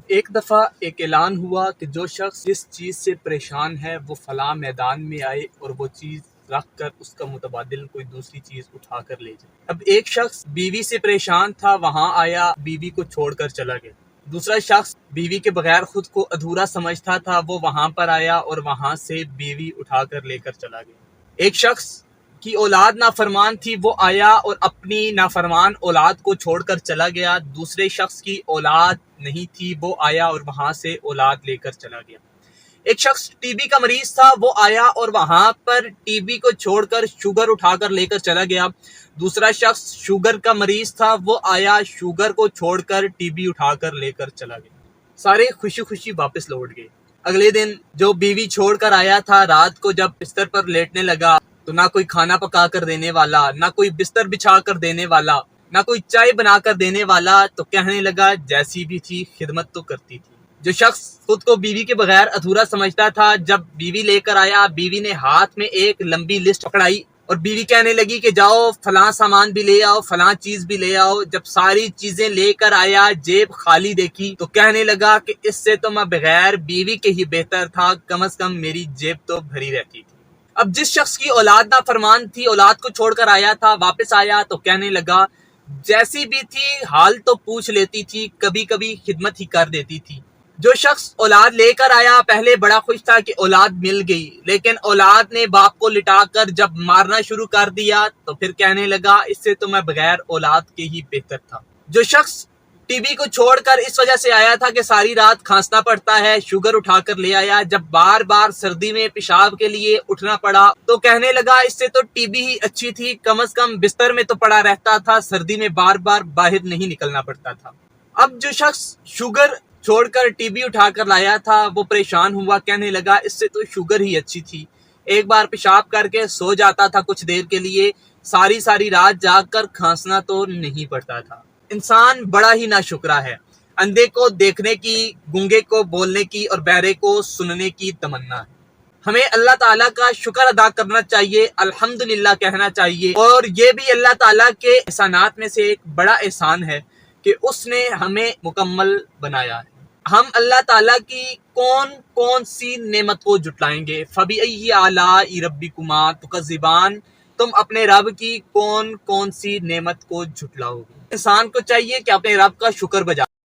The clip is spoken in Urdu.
ایک دفعہ ایک اعلان ہوا کہ جو شخص جس چیز سے پریشان ہے وہ فلاں میدان میں آئے اور وہ چیز رکھ کر اس کا متبادل کوئی دوسری چیز اٹھا کر لے جائے۔ اب ایک شخص بیوی سے پریشان تھا، وہاں آیا، بیوی کو چھوڑ کر چلا گیا۔ دوسرا شخص بیوی کے بغیر خود کو ادھورا سمجھتا تھا، وہ وہاں پر آیا اور وہاں سے بیوی اٹھا کر لے کر چلا گیا۔ ایک شخص کی اولاد نافرمان تھی، وہ آیا اور اپنی نافرمان اولاد کو چھوڑ کر چلا گیا۔ دوسرے شخص کی اولاد نہیں تھی، وہ آیا اور وہاں سے اولاد لے کر چلا گیا۔ ایک شخص ٹی بی کا مریض تھا، وہ آیا اور وہاں پر ٹی بی کو چھوڑ کر شوگر اٹھا کر لے کر چلا گیا۔ دوسرا شخص شوگر کا مریض تھا، وہ آیا، شوگر کو چھوڑ کر ٹی بی اٹھا کر لے کر چلا گیا۔ سارے خوشی خوشی واپس لوٹ گئے۔ اگلے دن جو بیوی چھوڑ کر آیا تھا، رات کو جب بستر پر لیٹنے لگا تو نہ کوئی کھانا پکا کر دینے والا، نہ کوئی بستر بچھا کر دینے والا، نہ کوئی چائے بنا کر دینے والا، تو کہنے لگا جیسی بھی تھی خدمت تو کرتی تھی۔ جو شخص خود کو بیوی کے بغیر ادھورا سمجھتا تھا، جب بیوی لے کر آیا، بیوی نے ہاتھ میں ایک لمبی لسٹ پکڑائی اور بیوی کہنے لگی کہ جاؤ فلاں سامان بھی لے آؤ، فلاں چیز بھی لے آؤ۔ جب ساری چیزیں لے کر آیا، جیب خالی دیکھی تو کہنے لگا کہ اس سے تو میں بغیر بیوی کے ہی بہتر تھا، کم از کم میری جیب تو بھری رہتی تھی۔ اب جس شخص کی اولاد نافرمان تھی، اولاد کو چھوڑ کر آیا تھا، واپس آیا تو کہنے لگا جیسی بھی تھی حال تو پوچھ لیتی تھی، کبھی کبھی خدمت ہی کر دیتی تھی۔ جو شخص اولاد لے کر آیا پہلے بڑا خوش تھا کہ اولاد مل گئی، لیکن اولاد نے باپ کو لٹا کر جب مارنا شروع کر دیا تو پھر کہنے لگا اس سے تو میں بغیر اولاد کے ہی بہتر تھا۔ جو شخص ٹی بی کو چھوڑ کر اس وجہ سے آیا تھا کہ ساری رات کھانسنا پڑتا ہے، شوگر اٹھا کر لے آیا، جب بار بار سردی میں پیشاب کے لیے اٹھنا پڑا تو کہنے لگا اس سے تو ٹی بی ہی اچھی تھی، کم از کم بستر میں تو پڑا رہتا تھا، سردی میں بار بار باہر نہیں نکلنا پڑتا تھا۔ اب جو شخص شوگر چھوڑ کر ٹی بی اٹھا کر لایا تھا، وہ پریشان ہوا، کہنے لگا اس سے تو شوگر ہی اچھی تھی، ایک بار پیشاب کر کے سو جاتا تھا کچھ دیر کے لیے، ساری رات جاگ کر کھانسنا تو نہیں پڑتا تھا۔ انسان بڑا ہی ناشکرا ہے، اندھے کو دیکھنے کی، گونگے کو بولنے کی اور بہرے کو سننے کی تمنا ہے۔ ہمیں اللہ تعالیٰ کا شکر ادا کرنا چاہیے، الحمدللہ کہنا چاہیے، اور یہ بھی اللہ تعالیٰ کے احسانات میں سے ایک بڑا احسان ہے کہ اس نے ہمیں مکمل بنایا ہے۔ ہم اللہ تعالیٰ کی کون کون سی نعمت کو جھٹلائیں گے؟ فَبِأَيِّ آلَاءِ رَبِّكُمَا تُكَذِّبَانِ، تم اپنے رب کی کون کون سی نعمت کو جھٹلاؤ گے؟ انسان کو چاہیے کہ اپنے رب کا شکر بجائے۔